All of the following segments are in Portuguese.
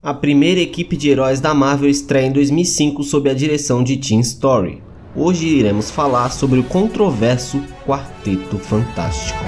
A primeira equipe de heróis da Marvel estreia em 2005 sob a direção de Tim Story. Hoje iremos falar sobre o controverso Quarteto Fantástico.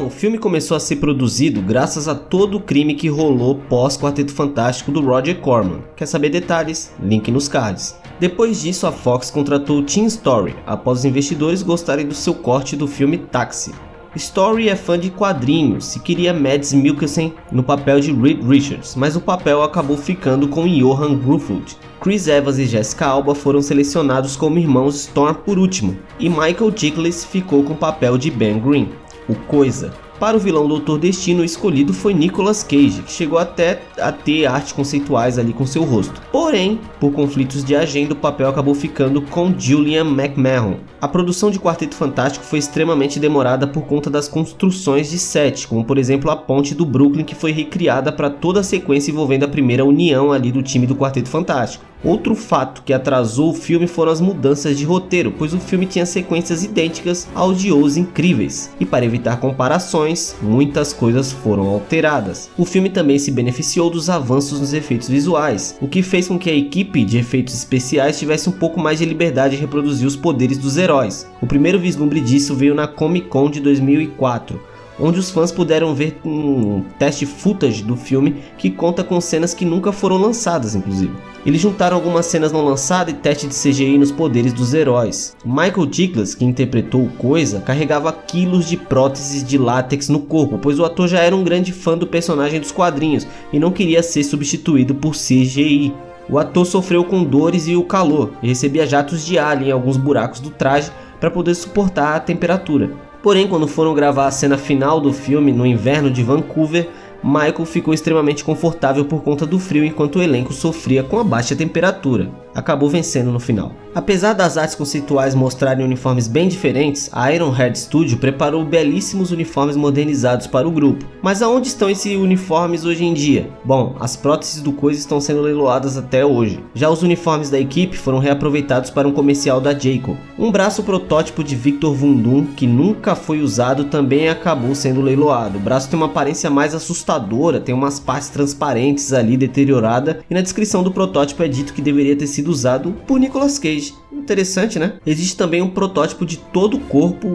O filme começou a ser produzido graças a todo o crime que rolou pós-Quarteto Fantástico do Roger Corman. Quer saber detalhes? Link nos cards. Depois disso, a Fox contratou Tim Story, após os investidores gostarem do seu corte do filme Taxi. Story é fã de quadrinhos e queria Mads Mikkelsen no papel de Reed Richards, mas o papel acabou ficando com Johan Gruffudd. Chris Evans e Jessica Alba foram selecionados como irmãos Storm por último, e Michael Chiklis ficou com o papel de Ben Grimm, o Coisa. Para o vilão Doutor Destino, o escolhido foi Nicolas Cage, que chegou até a ter artes conceituais ali com seu rosto. Porém, por conflitos de agenda, o papel acabou ficando com Julian McMahon. A produção de Quarteto Fantástico foi extremamente demorada por conta das construções de set, como por exemplo a ponte do Brooklyn, que foi recriada para toda a sequência envolvendo a primeira união ali do time do Quarteto Fantástico. Outro fato que atrasou o filme foram as mudanças de roteiro, pois o filme tinha sequências idênticas ao de Os Incríveis, e para evitar comparações, muitas coisas foram alteradas. O filme também se beneficiou dos avanços nos efeitos visuais, o que fez com que a equipe de efeitos especiais tivesse um pouco mais de liberdade de reproduzir os poderes dos heróis. O primeiro vislumbre disso veio na Comic Con de 2004, onde os fãs puderam ver um teste footage do filme que conta com cenas que nunca foram lançadas, inclusive. Eles juntaram algumas cenas não lançadas e teste de CGI nos poderes dos heróis. Michael Chiklis, que interpretou o Coisa, carregava quilos de próteses de látex no corpo, pois o ator já era um grande fã do personagem dos quadrinhos e não queria ser substituído por CGI. O ator sofreu com dores e o calor, e recebia jatos de ar em alguns buracos do traje para poder suportar a temperatura. Porém, quando foram gravar a cena final do filme no inverno de Vancouver, Michael ficou extremamente confortável por conta do frio enquanto o elenco sofria com a baixa temperatura. Acabou vencendo no final. Apesar das artes conceituais mostrarem uniformes bem diferentes, a Ironhead Studio preparou belíssimos uniformes modernizados para o grupo. Mas aonde estão esses uniformes hoje em dia? Bom, as próteses do Coisa estão sendo leiloadas até hoje. Já os uniformes da equipe foram reaproveitados para um comercial da Jayco. Um braço protótipo de Victor Von Doom, que nunca foi usado, também acabou sendo leiloado. O braço tem uma aparência mais assustadora, tem umas partes transparentes ali deteriorada, e na descrição do protótipo é dito que deveria ter sido usado por Nicolas Cage. Interessante, né? Existe também um protótipo de todo o corpo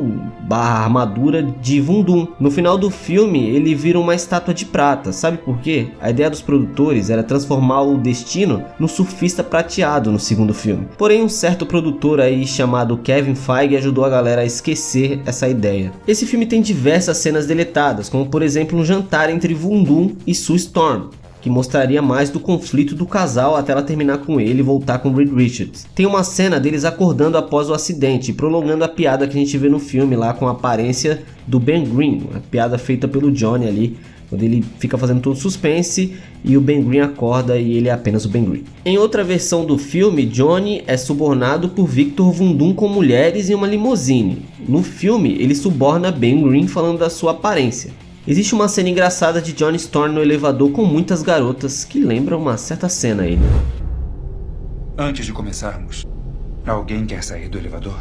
barra armadura de Von Doom. No final do filme ele vira uma estátua de prata. Sabe por quê? A ideia dos produtores era transformar o Destino no surfista prateado no segundo filme. Porém, um certo produtor aí chamado Kevin Feige ajudou a galera a esquecer essa ideia. Esse filme tem diversas cenas deletadas, como por exemplo um jantar entre Von Doom e Sue Storm, que mostraria mais do conflito do casal até ela terminar com ele e voltar com Reed Richards. Tem uma cena deles acordando após o acidente, prolongando a piada que a gente vê no filme lá com a aparência do Ben Grimm, a piada feita pelo Johnny ali, quando ele fica fazendo todo suspense e o Ben Grimm acorda e ele é apenas o Ben Grimm. Em outra versão do filme, Johnny é subornado por Victor Von Doom com mulheres em uma limusine. No filme, ele suborna Ben Grimm falando da sua aparência. Existe uma cena engraçada de Johnny Storm no elevador com muitas garotas que lembram uma certa cena aí. Antes de começarmos, alguém quer sair do elevador?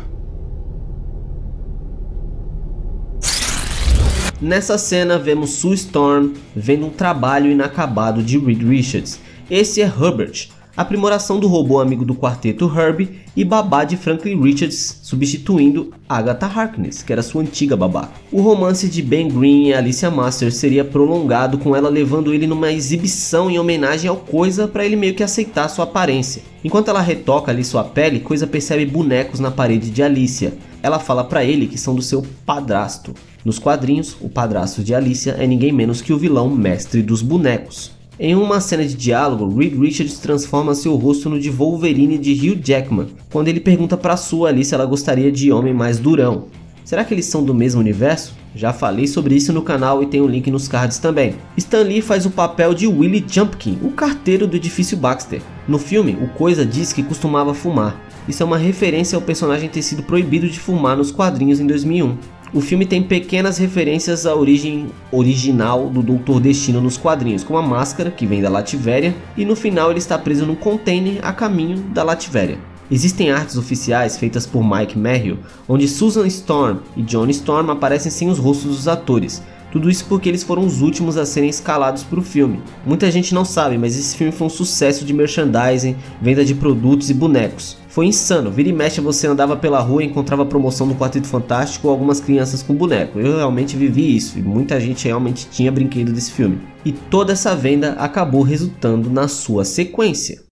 Nessa cena vemos Sue Storm vendo um trabalho inacabado de Reed Richards. Esse é Herbert, aprimoração do robô amigo do quarteto Herbie e babá de Franklin Richards, substituindo Agatha Harkness, que era sua antiga babá. O romance de Ben Grimm e Alicia Masters seria prolongado, com ela levando ele numa exibição em homenagem ao Coisa para ele meio que aceitar sua aparência. Enquanto ela retoca ali sua pele, Coisa percebe bonecos na parede de Alicia. Ela fala para ele que são do seu padrasto. Nos quadrinhos, o padrasto de Alicia é ninguém menos que o vilão mestre dos bonecos. Em uma cena de diálogo, Reed Richards transforma seu rosto no de Wolverine de Hugh Jackman, quando ele pergunta para sua ali se ela gostaria de homem mais durão. Será que eles são do mesmo universo? Já falei sobre isso no canal e tem um link nos cards também. Stan Lee faz o papel de Willie Jumpkin, o carteiro do edifício Baxter. No filme, o Coisa diz que costumava fumar. Isso é uma referência ao personagem ter sido proibido de fumar nos quadrinhos em 2001. O filme tem pequenas referências à origem original do Doutor Destino nos quadrinhos, como a máscara, que vem da Latvéria, e no final ele está preso num container a caminho da Latvéria. Existem artes oficiais feitas por Mike Merrill, onde Susan Storm e Johnny Storm aparecem sem os rostos dos atores. Tudo isso porque eles foram os últimos a serem escalados para o filme. Muita gente não sabe, mas esse filme foi um sucesso de merchandising, venda de produtos e bonecos. Foi insano, vira e mexe você andava pela rua e encontrava promoção do Quarteto Fantástico ou algumas crianças com boneco. Eu realmente vivi isso e muita gente realmente tinha brinquedo desse filme. E toda essa venda acabou resultando na sua sequência.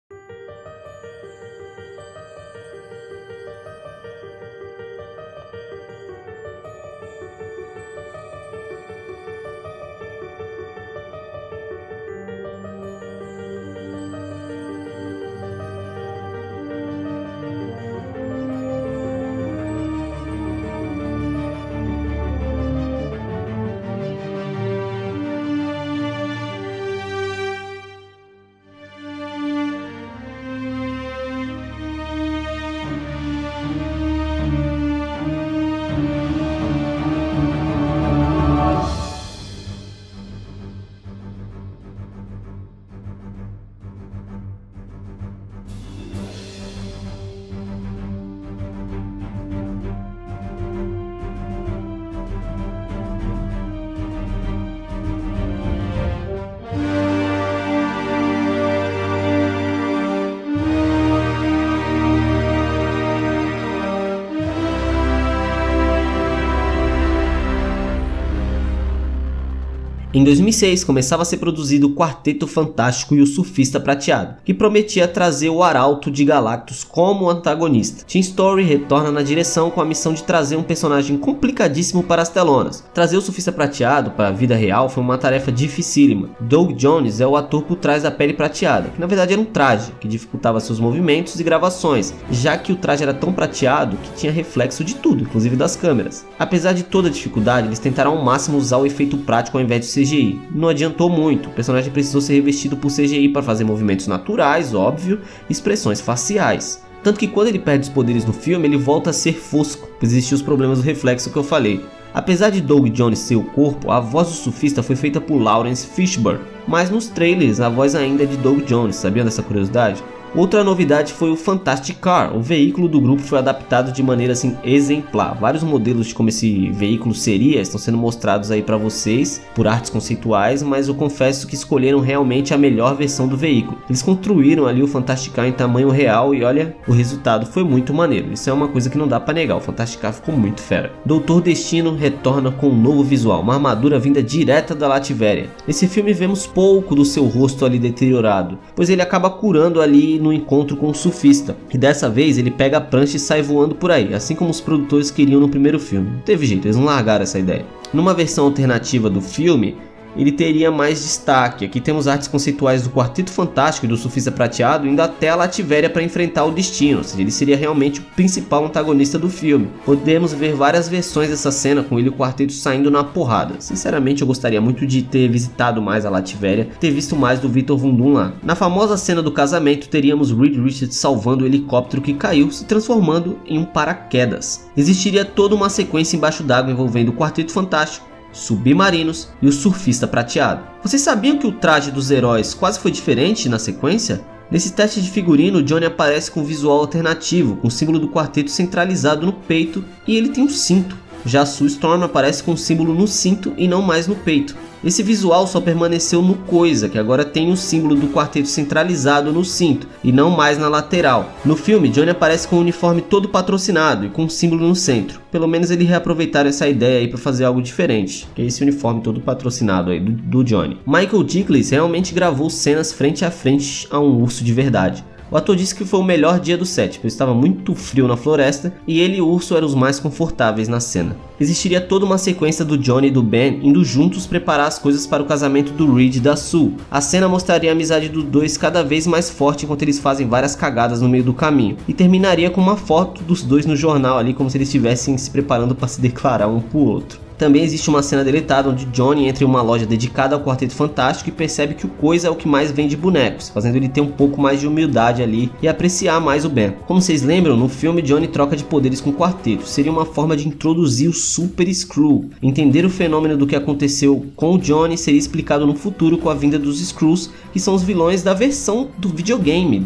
Em 2006 começava a ser produzido o Quarteto Fantástico e o Surfista Prateado, que prometia trazer o Arauto de Galactus como antagonista. Tim Story retorna na direção com a missão de trazer um personagem complicadíssimo para as telonas. Trazer o Surfista Prateado para a vida real foi uma tarefa dificílima. Doug Jones é o ator por trás da pele prateada, que na verdade era um traje, que dificultava seus movimentos e gravações, já que o traje era tão prateado que tinha reflexo de tudo, inclusive das câmeras. Apesar de toda a dificuldade, eles tentaram ao máximo usar o efeito prático ao invés de CGI. Não adiantou muito, o personagem precisou ser revestido por CGI para fazer movimentos naturais, óbvio, e expressões faciais. Tanto que quando ele perde os poderes no filme, ele volta a ser fosco, pois existiam os problemas do reflexo que eu falei. Apesar de Doug Jones ser o corpo, a voz do surfista foi feita por Lawrence Fishburne, mas nos trailers a voz ainda é de Doug Jones, sabiam dessa curiosidade? Outra novidade foi o Fantastic Car. O veículo do grupo foi adaptado de maneira assim exemplar. Vários modelos de como esse veículo seria estão sendo mostrados aí para vocês por artes conceituais, mas eu confesso que escolheram realmente a melhor versão do veículo. Eles construíram ali o Fantastic Car em tamanho real e olha, o resultado foi muito maneiro. Isso é uma coisa que não dá para negar, o Fantastic Car ficou muito fera. Doutor Destino retorna com um novo visual, uma armadura vinda direta da Latvéria. Nesse filme vemos pouco do seu rosto ali deteriorado, pois ele acaba curando ali no encontro com o surfista, e dessa vez ele pega a prancha e sai voando por aí, assim como os produtores queriam no primeiro filme. Não teve jeito, eles não largaram essa ideia. Numa versão alternativa do filme, ele teria mais destaque. Aqui temos artes conceituais do Quarteto Fantástico e do Surfista Prateado indo até a Latvéria para enfrentar o Destino, ou seja, ele seria realmente o principal antagonista do filme. Podemos ver várias versões dessa cena com ele e o quarteto saindo na porrada. Sinceramente eu gostaria muito de ter visitado mais a Latvéria, ter visto mais do Victor Von Doom lá. Na famosa cena do casamento teríamos Reed Richards salvando o helicóptero que caiu, se transformando em um paraquedas. Existiria toda uma sequência embaixo d'água envolvendo o Quarteto Fantástico, submarinos e o Surfista Prateado. Vocês sabiam que o traje dos heróis quase foi diferente na sequência? Nesse teste de figurino, Johnny aparece com um visual alternativo, com o símbolo do quarteto centralizado no peito e ele tem um cinto. Já Sue Storm aparece com o símbolo no cinto e não mais no peito. Esse visual só permaneceu no Coisa, que agora tem o símbolo do quarteto centralizado no cinto e não mais na lateral. No filme, Johnny aparece com o uniforme todo patrocinado e com um símbolo no centro. Pelo menos eles reaproveitaram essa ideia aí para fazer algo diferente, que é esse uniforme todo patrocinado aí do Johnny. Michael Chiklis realmente gravou cenas frente a frente a um urso de verdade. O ator disse que foi o melhor dia do set, pois estava muito frio na floresta e ele e o urso eram os mais confortáveis na cena. Existiria toda uma sequência do Johnny e do Ben indo juntos preparar as coisas para o casamento do Reed e da Sue. A cena mostraria a amizade dos dois cada vez mais forte enquanto eles fazem várias cagadas no meio do caminho. E terminaria com uma foto dos dois no jornal ali, como se eles estivessem se preparando para se declarar um pro outro. Também existe uma cena deletada onde Johnny entra em uma loja dedicada ao Quarteto Fantástico e percebe que o Coisa é o que mais vende bonecos, fazendo ele ter um pouco mais de humildade ali e apreciar mais o Ben. Como vocês lembram, no filme Johnny troca de poderes com o Quarteto, seria uma forma de introduzir o Super Skrull. Entender o fenômeno do que aconteceu com o Johnny seria explicado no futuro com a vinda dos Skrulls, que são os vilões da versão do videogame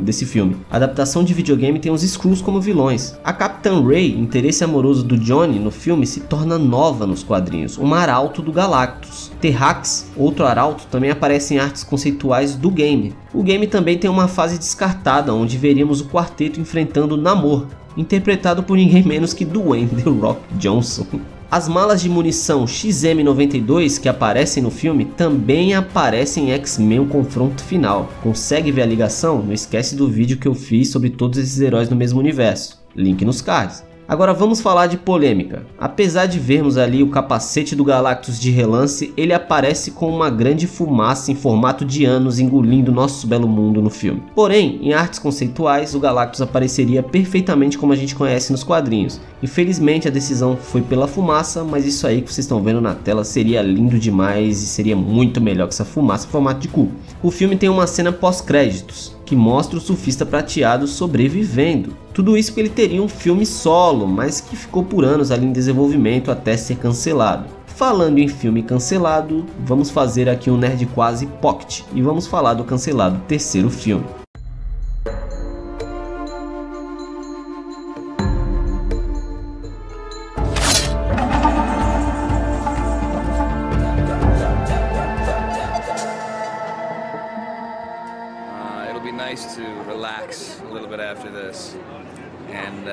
desse filme. A adaptação de videogame tem os Skrulls como vilões. A Capitã Ray, interesse amoroso do Johnny no filme, se torna nova nos quadrinhos, um arauto do Galactus. Terrax, outro arauto, também aparece em artes conceituais do game. O game também tem uma fase descartada, onde veríamos o quarteto enfrentando Namor, interpretado por ninguém menos que Dwayne The Rock Johnson. As malas de munição XM92 que aparecem no filme também aparecem em X-Men: O Confronto Final. Consegue ver a ligação? Não esquece do vídeo que eu fiz sobre todos esses heróis no mesmo universo. Link nos cards. Agora vamos falar de polêmica. Apesar de vermos ali o capacete do Galactus de relance, ele aparece com uma grande fumaça em formato de anos engolindo nosso belo mundo no filme. Porém, em artes conceituais, o Galactus apareceria perfeitamente como a gente conhece nos quadrinhos. Infelizmente a decisão foi pela fumaça, mas isso aí que vocês estão vendo na tela seria lindo demais e seria muito melhor que essa fumaça em formato de cubo. O filme tem uma cena pós-créditos que mostra o surfista prateado sobrevivendo. Tudo isso porque ele teria um filme solo, mas que ficou por anos ali em desenvolvimento até ser cancelado. Falando em filme cancelado, vamos fazer aqui um Nerd Quase Pocket e vamos falar do cancelado terceiro filme. Nice to relax a little bit after this, and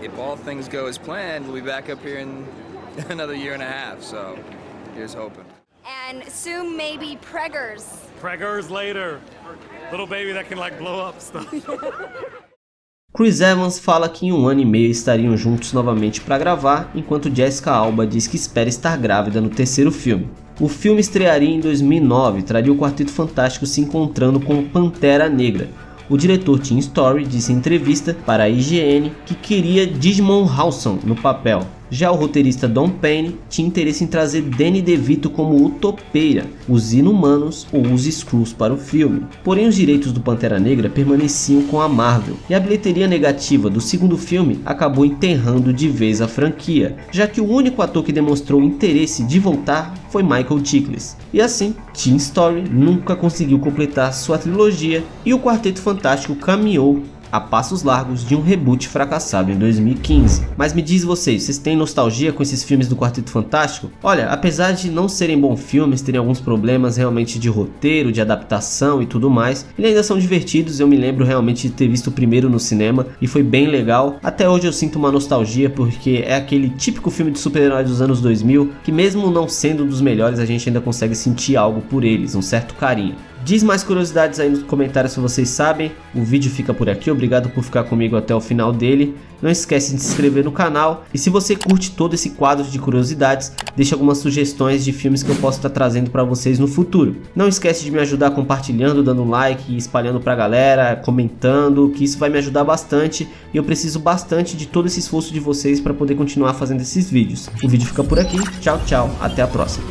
if all things go as planned, we'll be back up here in another year and a half, so here's hoping. And soon maybe preggers. Preggers later. Little baby that can like blow up stuff. Chris Evans fala que em 1 ano e meio estariam juntos novamente para gravar, enquanto Jessica Alba diz que espera estar grávida no terceiro filme. O filme estrearia em 2009 e traria o Quarteto Fantástico se encontrando com Pantera Negra. O diretor Tim Story disse em entrevista para a IGN que queria Djimon Hounsou no papel. Já o roteirista Don Payne tinha interesse em trazer Danny DeVito como o Topeira, os Inumanos ou os Skrulls para o filme. Porém, os direitos do Pantera Negra permaneciam com a Marvel, e a bilheteria negativa do segundo filme acabou enterrando de vez a franquia, já que o único ator que demonstrou interesse de voltar foi Michael Chiklis. E assim, Tim Story nunca conseguiu completar sua trilogia e o Quarteto Fantástico caminhou a passos largos de um reboot fracassado em 2015. Mas me diz vocês têm nostalgia com esses filmes do Quarteto Fantástico? Olha, apesar de não serem bons filmes, terem alguns problemas realmente de roteiro, de adaptação e tudo mais, eles ainda são divertidos. Eu me lembro realmente de ter visto o primeiro no cinema e foi bem legal. Até hoje eu sinto uma nostalgia porque é aquele típico filme de super-herói dos anos 2000 que, mesmo não sendo dos melhores, a gente ainda consegue sentir algo por eles, um certo carinho. Diz mais curiosidades aí nos comentários se vocês sabem. O vídeo fica por aqui, obrigado por ficar comigo até o final dele. Não esquece de se inscrever no canal e se você curte todo esse quadro de curiosidades, deixa algumas sugestões de filmes que eu posso estar trazendo para vocês no futuro. Não esquece de me ajudar compartilhando, dando like, espalhando pra galera, comentando, que isso vai me ajudar bastante e eu preciso bastante de todo esse esforço de vocês para poder continuar fazendo esses vídeos. O vídeo fica por aqui, tchau, tchau, até a próxima.